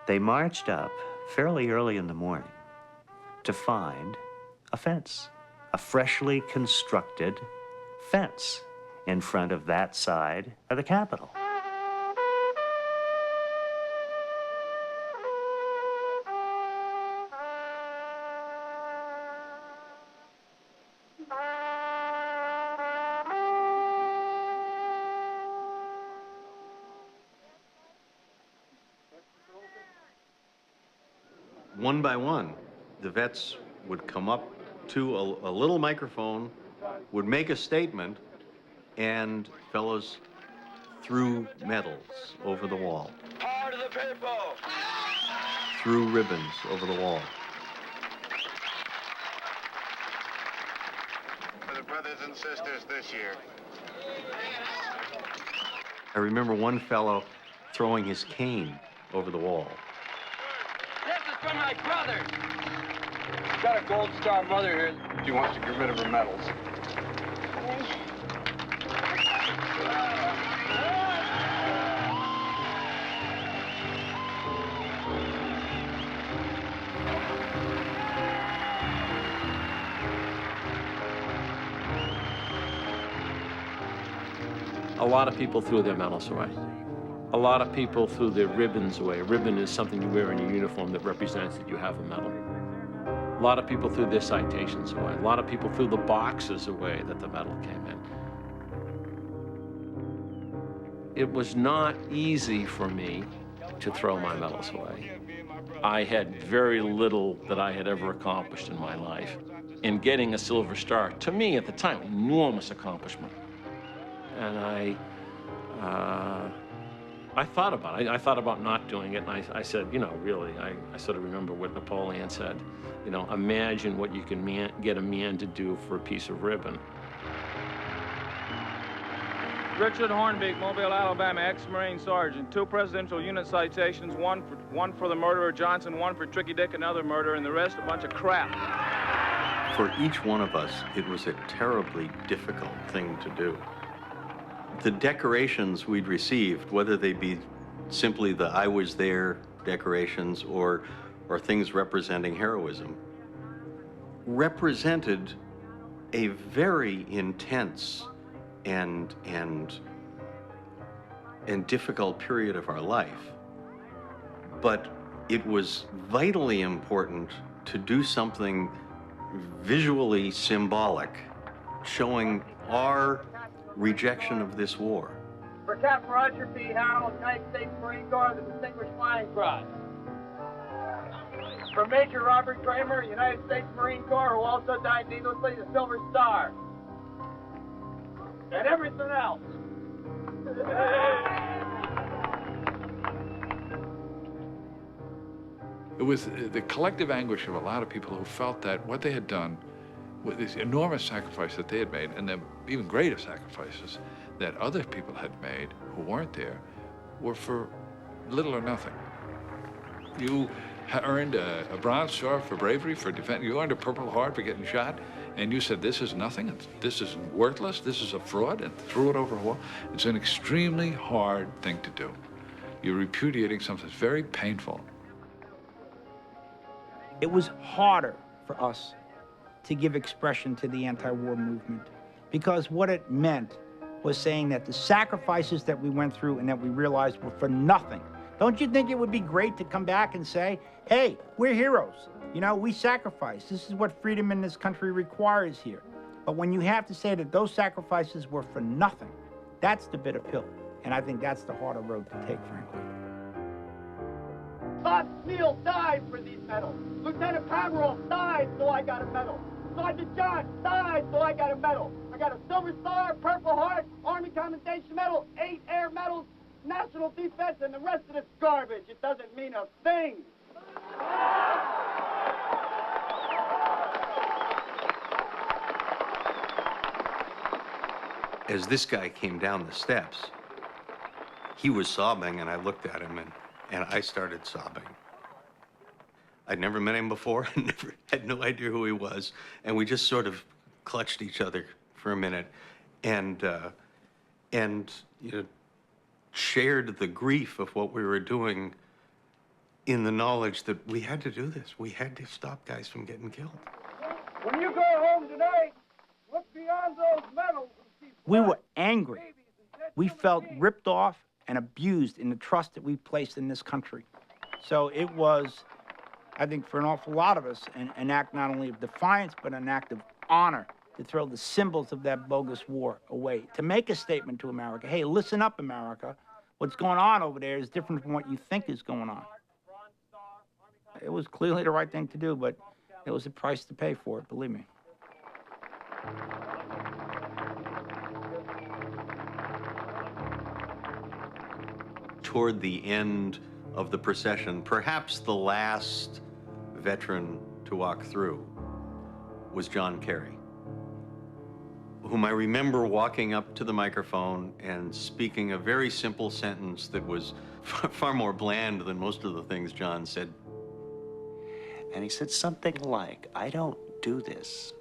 They marched up fairly early in the morning to find a fence, a freshly constructed fence in front of that side of the Capitol. One by one, the vets would come up to a little microphone, would make a statement, and fellows threw medals over the wall. Power to the people! Threw ribbons over the wall. For the brothers and sisters this year. I remember one fellow throwing his cane over the wall. This is for my brother. She's got a gold star mother here. She wants to get rid of her medals. A lot of people threw their medals away. A lot of people threw their ribbons away. A ribbon is something you wear in your uniform that represents that you have a medal. A lot of people threw their citations away. A lot of people threw the boxes away that the medal came in. It was not easy for me to throw my medals away. I had very little that I had ever accomplished in my life. And getting a Silver Star, to me at the time, enormous accomplishment. And I thought about it. I thought about not doing it, and I said, you know, really, I sort of remember what Napoleon said, you know, imagine what you can get a man to do for a piece of ribbon. Richard Hornbeek, Mobile, Alabama, ex-Marine Sergeant. 2 presidential unit citations, one for the murderer Johnson, 1 for Tricky Dick, another murder, and the rest a bunch of crap. For each one of us, it was a terribly difficult thing to do. The decorations we'd received, whether they be simply the I was there decorations or things representing heroism, represented a very intense and difficult period of our life. But it was vitally important to do something visually symbolic, showing our rejection of this war. For Captain Roger P. Howell, United States Marine Corps, the Distinguished Flying Cross. For Major Robert Kramer, United States Marine Corps, who also died needlessly, the Silver Star. And everything else. It was the collective anguish of a lot of people who felt that what they had done with this enormous sacrifice that they had made, and the even greater sacrifices that other people had made who weren't there, were for little or nothing. You earned a Bronze Star for bravery, for defense. You earned a Purple Heart for getting shot, and you said, this is nothing, this is worthless, this is a fraud, and threw it over a wall. It's an extremely hard thing to do. You're repudiating something that's very painful. It was harder for us to give expression to the anti-war movement, because what it meant was saying that the sacrifices that we went through and that we realized were for nothing. Don't you think it would be great to come back and say, hey, we're heroes. You know, we sacrificed. This is what freedom in this country requires here. But when you have to say that those sacrifices were for nothing, that's the bitter pill. And I think that's the harder road to take, frankly. Bob Steele died for these medals. Lieutenant Pomerol died, so I got a medal. Sergeant John died, so I got a medal. I got a Silver Star, Purple Heart, Army Commendation Medal, 8 Air Medals, National Defense, and the rest of this garbage. It doesn't mean a thing. As this guy came down the steps, he was sobbing, and I looked at him, and I started sobbing. I'd never met him before, and had no idea who he was, and we just sort of clutched each other for a minute, and you know, shared the grief of what we were doing in the knowledge that we had to do this. We had to stop guys from getting killed. When you go home tonight, look beyond those medals and see We were angry. We felt ripped off and abused in the trust that we placed in this country. So it was, I think, for an awful lot of us, an act not only of defiance, but an act of honor to throw the symbols of that bogus war away, to make a statement to America, hey, listen up, America. What's going on over there is different from what you think is going on. It was clearly the right thing to do, but it was a price to pay for it, believe me. Toward the end of the procession, perhaps the last veteran to walk through was John Kerry, whom I remember walking up to the microphone and speaking a very simple sentence that was far more bland than most of the things John said. And he said something like, I don't do this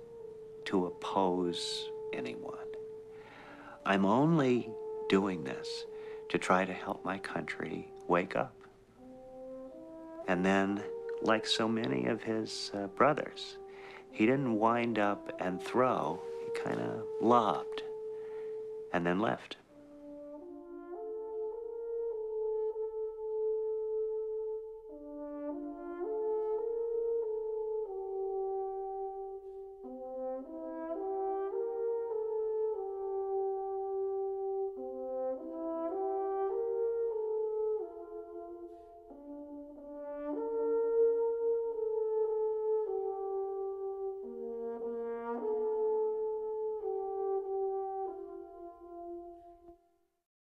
to oppose anyone. I'm only doing this to try to help my country wake up. And then, like so many of his brothers, he didn't wind up and throw, he kind of lobbed and then left.